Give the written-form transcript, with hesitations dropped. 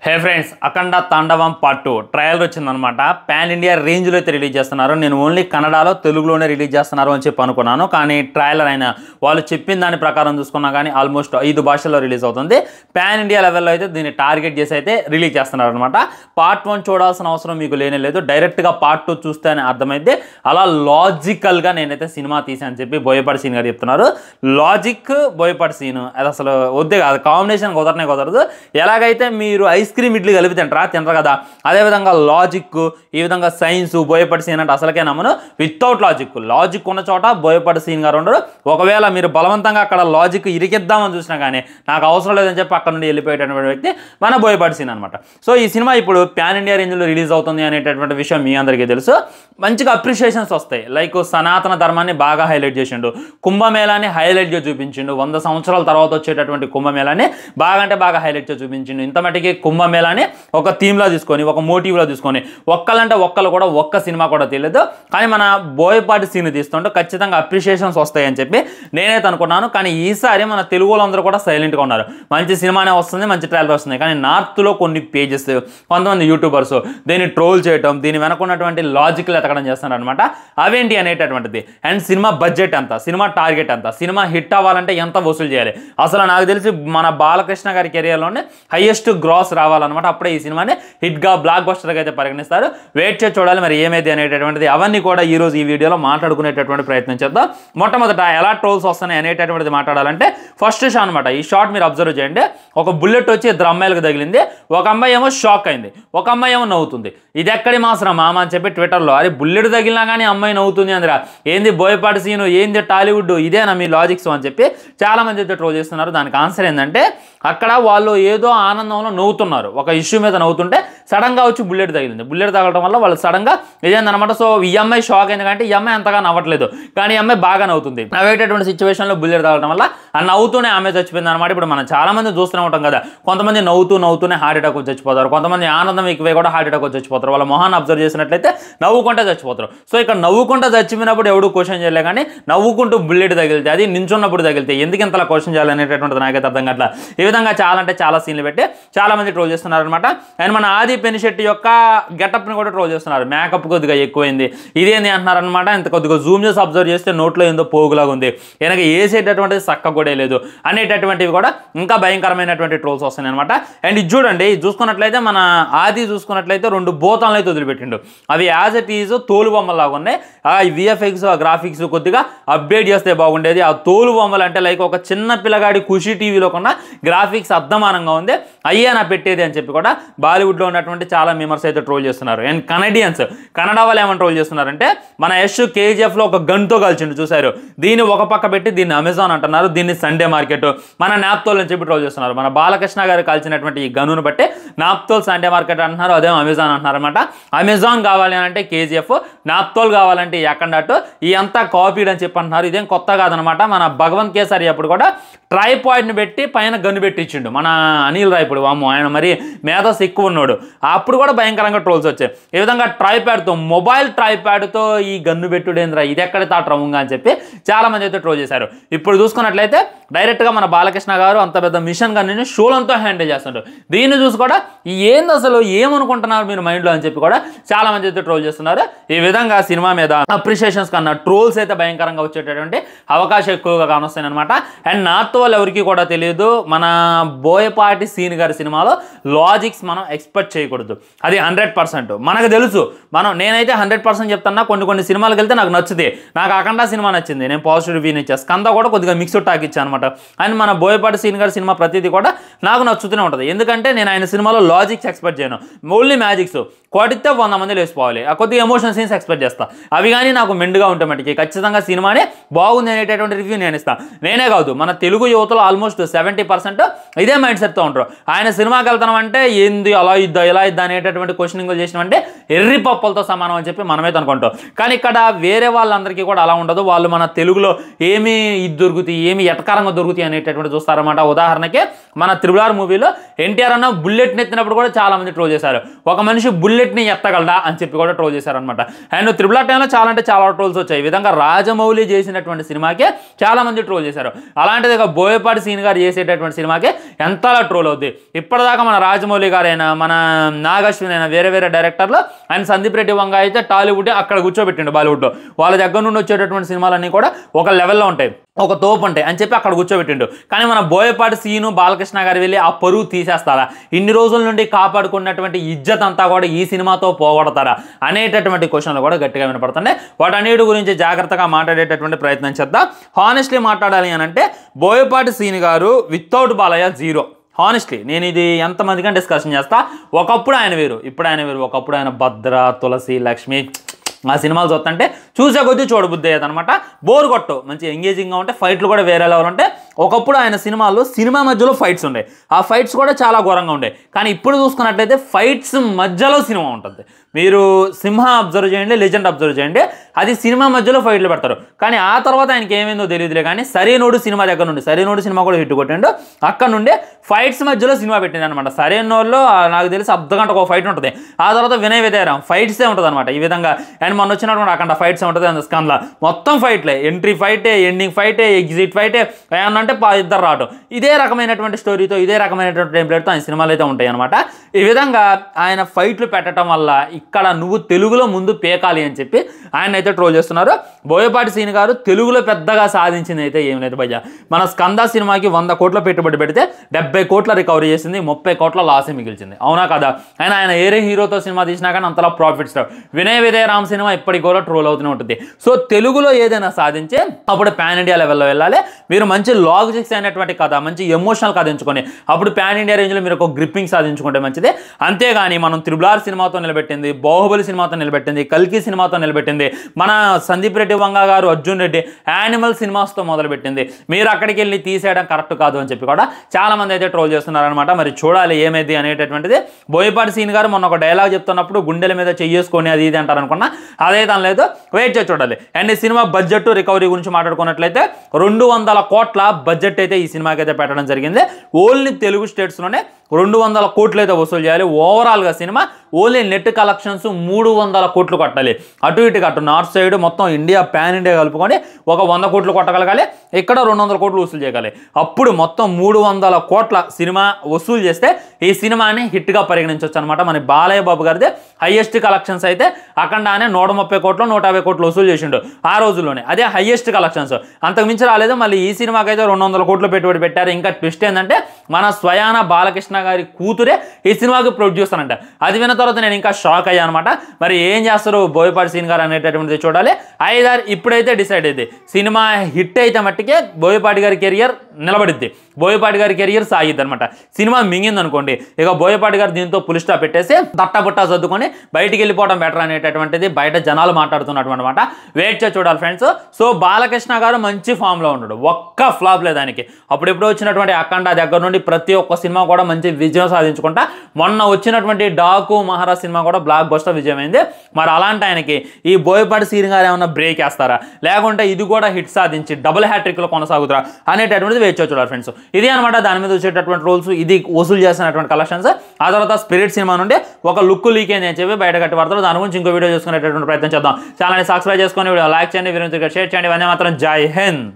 హే friends, అఖండ తాండవం part 2 trial వచ్చిందనమాట. Pan India రేంజ్లో అయితే రిలీజ్ చేస్తున్నారు. నేను ఓన్లీ కన్నడలో తెలుగులోనే రిలీజ్ చేస్తున్నారు అని చెప్పి అనుకున్నాను. కానీ ట్రయలర్ అయినా వాళ్ళు చెప్పిన దాని ప్రకారం చూసుకున్నా కానీ ఆల్మోస్ట్ 5 భాషల్లో రిలీజ్ అవుతుంది. పాన్ ఇండియా లెవెల్లో అయితే దీన్ని టార్గెట్ చేసి అయితే రిలీజ్ చేస్తున్నారు అనమాట. పార్ట్ 1 చూడాల్సిన అవసరం మీకు లేనే లేదు. డైరెక్ట్గా పార్ట్ 2 చూస్తే అని అర్థమైతే అలా లాజికల్గా నేనైతే సినిమా తీసాను చెప్పి బోయపాటి సీన్ గారు చెప్తున్నారు. లాజిక్ బోయపాటి సీన్ అది అసలు వద్దే కాదు, కాంబినేషన్ కుదరదు. ఎలాగైతే మీరు ఐస్ క్రీమ్ ఇడ్లీ కలిపి తినరు కదా, అదేవిధంగా లాజిక్ ఈ విధంగా సైన్స్ బోయపాటి సీన్ అంటే అసలుకే నమ్మను. వితౌట్ లాజిక్ ఉన్న చోట బోయపాటి సీన్ గారు ఉండరు. ఒకవేళ మీరు బలవంతంగా అక్కడ లాజిక్ ఇరికిద్దామని చూసినా కానీ నాకు అవసరం లేదని చెప్పి అక్కడ నుండి వెళ్ళిపోయేటటువంటి వ్యక్తి మన బోయపాటి సీన్ అనమాట. సో ఈ సినిమా ఇప్పుడు పాన్ ఇండియా రేంజ్లో రిలీజ్ అవుతుంది అనేటటువంటి విషయం మీ అందరికీ తెలుసు. మంచిగా అప్రిషియేషన్స్ వస్తాయి. లైక్ సనాతన ధర్మాన్ని బాగా హైలైట్ చేసిండు, కుంభమేళాన్ని హైలైట్గా చూపించిండు, 100 సంవత్సరాల తర్వాత వచ్చేటటువంటి కుంభమేళాన్ని బాగా హైలైట్గా చూపించిండు. ఇంత మటుకి కుంభమేళాన్ని ఒక థీమ్లో తీసుకొని ఒక మోటివ్లో తీసుకొని ఒక్కళ్ళు కూడా ఒక్క సినిమా కూడా తెలియదు. కానీ మన బోయపాటి సీన్ తీస్తుంటే ఖచ్చితంగా అప్రిషియేషన్స్ వస్తాయని చెప్పి నేనైతే అనుకున్నాను. కానీ ఈసారి మన తెలుగు వాళ్ళందరూ కూడా సైలెంట్గా ఉన్నారు. మంచి సినిమానే వస్తుంది, మంచి ట్రైలర్ వస్తుంది. కానీ నార్త్లో కొన్ని పేజెస్ కొంతమంది యూట్యూబర్స్ దీన్ని ట్రోల్ చేయడం, దీని వెనకున్నటువంటి లాజిక్లు ఎతకడం చేస్తున్నారు అనమాట. అవేంటి అనేటటువంటిది. అండ్ సినిమా బడ్జెట్ ఎంత, సినిమా టార్గెట్ ఎంత, సినిమా హిట్ అవ్వాలంటే ఎంత వసూలు చేయాలి. అసలు నాకు తెలిసి మన బాలకృష్ణ గారి కెరియర్లోనే హైయెస్ట్ గ్రాస్ రావాలన్నమాట. అప్పుడే ఈ సినిమాని హిట్గా బ్లాక్ బస్టర్గా అయితే పరిగణిస్తారు. వెయిట్ చేసి చూడాలి మరి ఏమైంది అనేటటువంటిది. అవన్నీ కూడా ఈరోజు ఈ వీడియోలో మాట్లాడుకునేటటువంటి ప్రయత్నం చేద్దాం. మొట్టమొదట ఎలా ట్రోల్స్ వస్తున్నాయి అనేటటువంటిది మాట్లాడాలంటే ఫస్ట్ షాట్ అనమాట. ఈ షాట్ మీరు అబ్జర్వ్ చేయండి. ఒక బుల్లెట్ వచ్చి 2 అమ్మాయిలకు తగిలింది. ఒక అమ్మాయి ఏమో షాక్ అయింది, ఒక అమ్మాయి ఏమో నవ్వుతుంది. ఇది ఎక్కడి మాసరా మామ అని చెప్పి ట్విట్టర్లో అరే బుల్లెట్ తగిలినా కానీ అమ్మాయి నవ్వుతుంది అందరా, ఏంది బోయపాటి సీను, ఏంది టాలీవుడ్, ఇదేనా మీ లాజిక్స్ అని చెప్పి చాలామంది అయితే ట్రోల్ చేస్తున్నారు. దానికి ఆన్సర్ ఏంటంటే అక్కడ వాళ్ళు ఏదో ఆనందంలో నవ్వుతున్నారు, ఒక ఇష్యూ మీద నవ్వుతుంటే సడన్గా వచ్చి బుల్లెట్ తగిలింది. బుల్లెట్ తగలడం వల్ల వాళ్ళు సడన్గా ఇదేందనమాట. సో ఈ అమ్మాయి షాక్ అయింది కంటే ఈ అమ్మాయి అంతగా నవ్వట్లేదు, కానీ ఈ అమ్మాయి బాగా నవ్వుతుంది. నవ్వేటటువంటి సిచ్యువేషన్లో బుల్లెట్ తగలడం వల్ల ఆ నవ్వుతూనే ఆమె చచ్చిపోయింది అనమాట. ఇప్పుడు మనం చాలామంది చూస్తూనే ఉంటాం కదా, కొంతమంది నవ్వుతూనే హార్ట్ అటాక్ వచ్చి చచ్చిపోతారు, కొంతమంది ఆనందం ఎక్కువే కూడా హార్ట్ అటాక్ వచ్చి చచ్చిపోతారు. వాళ్ళ మొహాన్ని అబ్జర్వ్ చేసినట్లయితే నవ్వుకుంటే చచ్చిపోతారు. సో ఇక్కడ నవ్వుకుంటూ చచ్చిపోయినప్పుడు ఎవడు క్వశ్చన్ చేయలే, కానీ నవ్వుకుంటూ బుల్లెట్ తగిలితే, అది నించున్నప్పుడు తగిలితే ఎందుకు ఇంతలా క్వశ్చన్ చేయాలనేటటువంటిది నాకైతే అర్థం కావట్లా. ఈ విధంగా చాలా సీన్లు పెట్టి చాలామంది ట్రోల్ చేస్తున్నారు అనమాట. అండ్ మన ఆది పెనిశెట్టి యొక్క గెటప్ని కూడా ట్రోల్ చేస్తున్నారు. మేకప్ కొద్దిగా ఎక్కువైంది, ఇదేంది అంటున్నారు అనమాట. ఇంత కొద్దిగా జూమ్ చేసి అబ్జర్వ్ చేస్తే నోట్లో ఏందో పోగులాగా ఉంది, వెనక వేసేటటువంటిది చక్క కూడా లేదు అనేటటువంటివి కూడా ఇంకా భయంకరమైనటువంటి ట్రోల్స్ వస్తున్నాయి అనమాట. అండ్ ఇది చూడండి, ఇది చూసుకున్నట్లయితే మన ఆది చూసుకున్నట్లయితే 2 బోతాలను అయితే వదిలిపెట్టిండు. అవి యాజ్ ఇట్ ఈజ్ తోలు బొమ్మలాగా ఉన్నాయి. ఆ విఎఫ్ఎక్స్ గ్రాఫిక్స్ కొద్దిగా అప్డేట్ చేస్తే బాగుండేది. ఆ తోలు బొమ్మలు అంటే లైక్ ఒక చిన్న పిల్లగాడి ఖుషి టీవీలో కన్నా గ్రాఫిక్స్ అర్థమానంగా ఉంది, అయ్యే నా పెట్టేది అని చెప్పి కూడా బాలీవుడ్లో ఉన్నటువంటి చాలా మెంబర్స్ అయితే ట్రోల్ చేస్తున్నారు. అండ్ కన్నడియన్స్ కన్నడ వాళ్ళు ఏమని ట్రోల్ చేస్తున్నారంటే మన యష్ కేజీఎఫ్లో ఒక గన్తో కలిసిండు చూశారు, దీన్ని ఒక పక్క పెట్టి దీన్ని అమెజాన్ అంటున్నారు, దీన్ని సండే మార్కెట్ మన నాప్తోల్ అని చెప్పి ట్రోల్ చేస్తున్నారు. మన బాలకృష్ణ గారు కాల్చినటువంటి ఈ గన్నును బట్టి నాప్తోల్ సండే మార్కెట్ అంటున్నారు, అదేమో అమెజాన్ అంటున్నారు అనమాట. అమెజాన్ కావాలి అని అంటే కేజీఎఫ్, నాప్తోల్ కావాలంటే ఎక్కడట్టు ఈ అంతా కాపీడ్ అని చెప్పి అంటున్నారు. ఇదేం కొత్త కాదనమాట. మన భగవంత్ కేసరి అప్పుడు కూడా ట్రైపాడ్ని పెట్టి పైన గన్ను పెట్టి ఇచ్చిండు మన అనిల్ రాయపుడు. వాము ఆయన మరి మేధస్ ఎక్కువ ఉన్నాడు. అప్పుడు కూడా భయంకరంగా ట్రోల్స్ వచ్చాయి. ఈ విధంగా ట్రైప్యాడ్తో, మొబైల్ ట్రైప్యాడ్తో ఈ గన్ను పెట్టుడేంద్రా, ఇది ఎక్కడ తాట్రముగా అని చెప్పి చాలామంది అయితే ట్రోల్ చేశారు. ఇప్పుడు చూసుకున్నట్లయితే డైరెక్ట్గా మన బాలకృష్ణ గారు అంత పెద్ద మిషన్ గన్నుని షోలంతో హ్యాండిల్ చేస్తుంటారు. దీన్ని చూసి కూడా ఏంది అసలు ఏమనుకుంటున్నారు మీరు మైండ్లో అని చెప్పి కూడా చాలామంది అయితే ట్రోల్ చేస్తున్నారు. ఈ విధంగా సినిమా మీద అప్రిషియేషన్స్ కన్నా ట్రోల్స్ అయితే భయంకరంగా వచ్చేటటువంటి అవకాశం ఎక్కువగా కానొస్తాయి అనమాట. అండ్ నార్త్ వాళ్ళు ఎవరికి కూడా తెలియదు, మన బోయపాటి సీన్ గారి సినిమాలో లాజిక్స్ మనం ఎక్స్పెక్ట్ చేయకూడదు. అది 100% మనకు తెలుసు. నేనైతే 100% చెప్తున్నా. కొన్ని సినిమాలకు వెళ్తే నాకు నచ్చుతుంది. నాకు అఖండ సినిమా నచ్చింది, నేను పాజిటివ్ రివ్యూని ఇచ్చాను. స్కంద కూడా కొద్దిగా మిక్స్డ్ టాక్ ఇచ్చాను అనమాట. అండ్ మన బోయపాటి సీన్ గారి సినిమా ప్రతిదీ కూడా నాకు నచ్చుతూనే ఉంటుంది. ఎందుకంటే నేను ఆయన సినిమాలో లాజిక్స్ ఎక్స్పెక్ట్ చేయను, ఓన్లీ మ్యాజిక్స్. కొడితే 100 మంది లేచిపోవాలి, ఆ కొద్దిగా ఎమోషన్ సీన్స్ ఎక్స్పెక్ట్ చేస్తా. అవి కానీ నాకు మెండుగా ఉంటే మటుకి ఖచ్చితంగా సినిమానే బాగుంది అనేటటువంటి రివ్యూ నేను ఇస్తాను. నేనే కాదు, మన తెలుగు యువతలో ఆల్మోస్ట్ 70% ఇదే మైండ్ సెట్తో ఉంటారు. ఆయన సినిమాకి వెళ్తాం అంటే ఏంది అలా ఇద్దా ఇలా ఇద్దా అనేటటువంటి క్వశ్చనింగ్ చేసినామంటే ఎర్రి పప్పులతో సమానం అని చెప్పి మనమైతే అనుకుంటాం. కానీ ఇక్కడ వేరే వాళ్ళందరికీ కూడా అలా ఉండదు. వాళ్ళు మన తెలుగులో ఏమి ఇది దొరుకుతాయి, ఏమి ఎటకారంగా దొరుకుతాయి అనేటటువంటి చూస్తారన్నమాట. ఉదాహరణకి మన RRR మూవీలో ఎన్టీఆర్ అన్న బుల్లెట్ని ఎత్తినప్పుడు కూడా చాలా మంది ట్రోల్ చేశారు. ఒక మనిషి బుల్లెట్ని ఎత్తగలడా అని చెప్పి కూడా ట్రోల్ చేశారనమాట. అండ్ RRR టైంలో చాలా అంటే చాలా ట్రోల్స్ వచ్చాయి. ఈ విధంగా రాజమౌళి చేసినటువంటి సినిమాకే చాలా మంది ట్రోల్ చేశారు. అలాంటిది బోయపాటి సీన్ గారు చేసేటటువంటి సినిమాకి ఎంతలా ట్రోల్ అవుద్ది. ఇప్పటిదాకా మన రాజమౌళి గారైనా మన నాగశ్విన్ అయినా వేరే వేరే డైరెక్టర్లు ఆయన సందీప్ రెడ్డి వంగ అయితే టాలీవుడ్ అక్కడ కూర్చోబెట్టిండు బాలీవుడ్లో. వాళ్ళ దగ్గర నుండి వచ్చేటటువంటి సినిమాలన్నీ కూడా ఒక లెవెల్లో ఉంటాయి, ఒక తోపు ఉంటాయి అని చెప్పి అక్కడ కూర్చోబెట్టిండు. కానీ మన బోయపాటి సీను బాలకృష్ణ గారు వెళ్ళి ఆ పరువు తీసేస్తారా, ఇన్ని రోజుల నుండి కాపాడుకున్నటువంటి ఇజ్జత్ అంతా కూడా ఈ సినిమాతో పోగొడతారా అనేటటువంటి క్వశ్చన్లు కూడా గట్టిగా వినపడుతున్నాయి. వాటన్నిటి గురించి జాగ్రత్తగా మాట్లాడేటటువంటి ప్రయత్నం చేద్దాం. హానెస్ట్లీ మాట్లాడాలి అని అంటే బోయపాటి సీను గారు వితౌట్ బాలయ్య జీరో. హానెస్ట్లీ నేను ఇది ఎంతమందిగా డిస్కషన్ చేస్తా. ఒకప్పుడు ఆయన వేరు, ఇప్పుడు ఆయన వేరు. ఒకప్పుడు ఆయన భద్ర, తులసి, లక్ష్మి ఆ సినిమాలు చూస్తుంటే చూసే కొద్దీ చూడబుద్ధి అయ్యేది అనమాట. బోర్ కొట్టు, మంచి ఎంగేజింగ్గా ఉంటే, ఫైట్లు కూడా వేరే లెవెల్ ఉంటే. ఒకప్పుడు ఆయన సినిమాల్లో సినిమా మధ్యలో ఫైట్స్ ఉండే, ఆ ఫైట్స్ కూడా చాలా ఘోరంగా ఉండే. కానీ ఇప్పుడు చూసుకున్నట్లయితే ఫైట్స్ మధ్యలో సినిమా ఉంటుంది. మీరు సింహ అబ్జర్వ్ చేయండి, లెజెండ్ అబ్జర్వ్ చేయండి, అది సినిమా మధ్యలో ఫైట్లు పెడతారు. కానీ ఆ తర్వాత ఆయనకి ఏమైందో తెలియదులే. కానీ సరైనోడు సినిమా దగ్గర నుండి, సరైనోడు సినిమా కూడా హిట్ కొట్టిండు. అక్కడ నుండి ఫైట్స్ మధ్యలో సినిమా పెట్టింది అనమాట. సరైనోళ్ళు నాకు తెలిసి అర్ధగంటకు ఒక ఫైట్ ఉంటుంది. ఆ తర్వాత వినయ విధేయరాం ఫైట్సే ఉంటుంది అనమాట. ఈ విధంగా అండ్ మొన్న వచ్చినటువంటి అక్కడ ఫైట్స్ ఉంటుంది. అంత స్కండ్ల మొత్తం ఫైట్లే, ఎంట్రీ ఫైటే, ఎండింగ్ ఫైటే, ఎగ్జిట్ ఫైటే, ఏమన్నా అంటే ఇద్దరు రావడం. ఇదే రకమైనటువంటి స్టోరీతో, ఇదే రకమైనటువంటి టెంప్లెట్తో ఆయన సినిమాలు అయితే ఉంటాయి అనమాట. ఈ విధంగా ఆయన ఫైట్లు పెట్టడం వల్ల ఇక్కడ నువ్వు తెలుగులో ముందు పేకాలి అని చెప్పి ఆయన అయితే ట్రోల్ చేస్తున్నారు. బోయపాటి సీన్ గారు తెలుగులో పెద్దగా సాధించింది అయితే ఏం లేదు భయ్య. మన స్కంద సినిమాకి 100 కోట్ల పెట్టుబడి పెడితే 70 కోట్ల రికవరీ చేసింది, 30 కోట్ల లాసే మిగిల్చింది. అవునా కదా? ఆయన ఏరే హీరోతో సినిమా తీసినా కానీ అంతలా ప్రాఫిట్స్ రావు. వినయ విధేయరామ్ సినిమా ఇప్పటికి కూడా ట్రోల్ అవుతూనే ఉంటుంది. సో తెలుగులో ఏదైనా సాధించే అప్పుడు పాన్ ఇండియా లెవెల్లో వెళ్ళాలి. మీరు మంచి లాజిక్స్ అయినటువంటి కథ, మంచి ఎమోషనల్ కథ ఎంచుకొని అప్పుడు పాన్ ఇండియా రేంజ్లో మీరు ఒక గ్రిప్పింగ్ సాధించుకుంటే మంచిదే. అంతేగాని మనం త్రిబుల్ సినిమాతో నిలబెట్టింది, బాహుబలి సినిమాతో నిలబెట్టింది, కల్కి సినిమాతో నిలబెట్టింది, మన సందీప్ రెడ్డి వంగ గారు, అర్జున్ రెడ్డి యానిమల్ సినిమాస్తో మొదలుపెట్టింది. మీరు అక్కడికి వెళ్ళి తీసేయడం కరెక్ట్ కాదు అని చెప్పి కూడా చాలా మంది అయితే ట్రోల్ చేస్తున్నారనమాట. మరి చూడాలి ఏమైంది అనేటటువంటిది. బోయపాటి సీన్ గారు మొన్న ఒక డైలాగ్ చెప్తున్నప్పుడు గుండెల మీద చెయ్యేసుకొని అది ఇది అంటారు అనుకున్నా, అదే దాని లేదు, వెయిట్ చేసి చూడాలి. అండ్ ఈ సినిమా బడ్జెట్ రికవరీ గురించి మాట్లాడుకున్నట్లయితే 200 కోట్ల బడ్జెట్ అయితే ఈ సినిమాకి అయితే పెట్టడం జరిగింది. ఓన్లీ తెలుగు స్టేట్స్లోనే 200 కోట్లు అయితే వసూలు చేయాలి. ఓవరాల్గా సినిమా ఓన్లీ నెట్ కలెక్షన్స్ 300 కోట్లు కొట్టాలి. అటు ఇటుగా అటు నార్త్ సైడ్ మొత్తం ఇండియా పాన్ ఇండియా కలుపుకొని ఒక 100 కోట్లు కొట్టగలగాలి, ఇక్కడ 200 కోట్లు వసూలు చేయగలి. అప్పుడు మొత్తం 300 కోట్ల సినిమా వసూలు చేస్తే ఈ సినిమాని హిట్గా పరిగణించవచ్చు అనమాట. మన బాలయ్య బాబు గారిదే హైయెస్ట్ కలెక్షన్స్ అయితే అఖండానే 130 కోట్లు 150 కోట్లు వసూలు చేసిండు ఆ రోజుల్లోనే. అదే హైయెస్ట్ కలెక్షన్స్, అంతకు మించి రాలేదు. మళ్ళీ ఈ సినిమాకి అయితే 200 కోట్లు పెట్టుబడి పెట్టారు. ఇంకా ట్విస్ట్ ఏంటంటే మన స్వయాన బాలకృష్ణ గారి కూతురే ఈ సినిమాకి ప్రొడ్యూసర్ అంట. అది విన్న తర్వాత నేను ఇంకా షాక్ అయ్యా అనమాట. మరి ఏం చేస్తారు బోయపాటి సీన్ గారు అనేటటువంటిది చూడాలి. ఐదారు ఇప్పుడైతే డిసైడ్ అయింది, సినిమా హిట్ అయితే మట్టికే బోయపాటి గారి కెరియర్ నిలబడిద్ది, బోయపాటి గారి కెరియర్ సాగిద్ది అనమాట. సినిమా మింగింది అనుకోండి, ఇక బోయపాటి గారు దీంతో పులి స్టాప్ పెట్టేసి తట్టబుట్టా సర్దుకొని బయటికి వెళ్ళిపోవడం బెటర్ అనేటటువంటిది బయట జనాలు మాట్లాడుతున్నటువంటి అనమాట. వెయిట్ చేసి చూడాలి ఫ్రెండ్స్. సో బాలకృష్ణ గారు మంచి ఫామ్లో ఉన్నాడు, ఒక్క ఫ్లాప్ లేదు దానికి. అప్పుడెప్పుడు వచ్చినటువంటి అఖండ దగ్గర నుండి ప్రతి ఒక్క సినిమా కూడా మంచి విజయం సాధించుకుంటా, మొన్న వచ్చినటువంటి డాకు మహారాజ్ సినిమా కూడా బ్లాక్ బస్టర్ విజయమైంది. మరి అలాంటి ఆయనకి ఈ బోయపాటి సీన్ గారు ఏమన్నా బ్రేక్ వేస్తారా, లేకుంటే ఇది కూడా హిట్ సాధించి డబుల్ హ్యాట్రిక్లో కొనసాగుతారా అనేటటువంటిది వెయిట్ చేసి చూడాలి ఫ్రెండ్స్. ఇది అనమాట దాని మీద వచ్చేటటువంటి రోల్స్, ఇది వసూలు చేస్తున్నటువంటి కలెక్షన్స్. ఆ తర్వాత స్పిరిట్ సినిమా నుండి ఒక లుక్ లీక్ అయింది అని చెప్పి బయట కట్టి పడతారు. దాని గురించి ఇంకో వీడియో చేసుకునేటటువంటి ప్రయత్నం చేద్దాం. ఛానల్ని సబ్స్క్రైబ్ చేసుకొని వీడియో లైక్ చేయండి, వీడియో షేర్ చేయండి. ఇవన్నీ మాత్రం జై హింద్.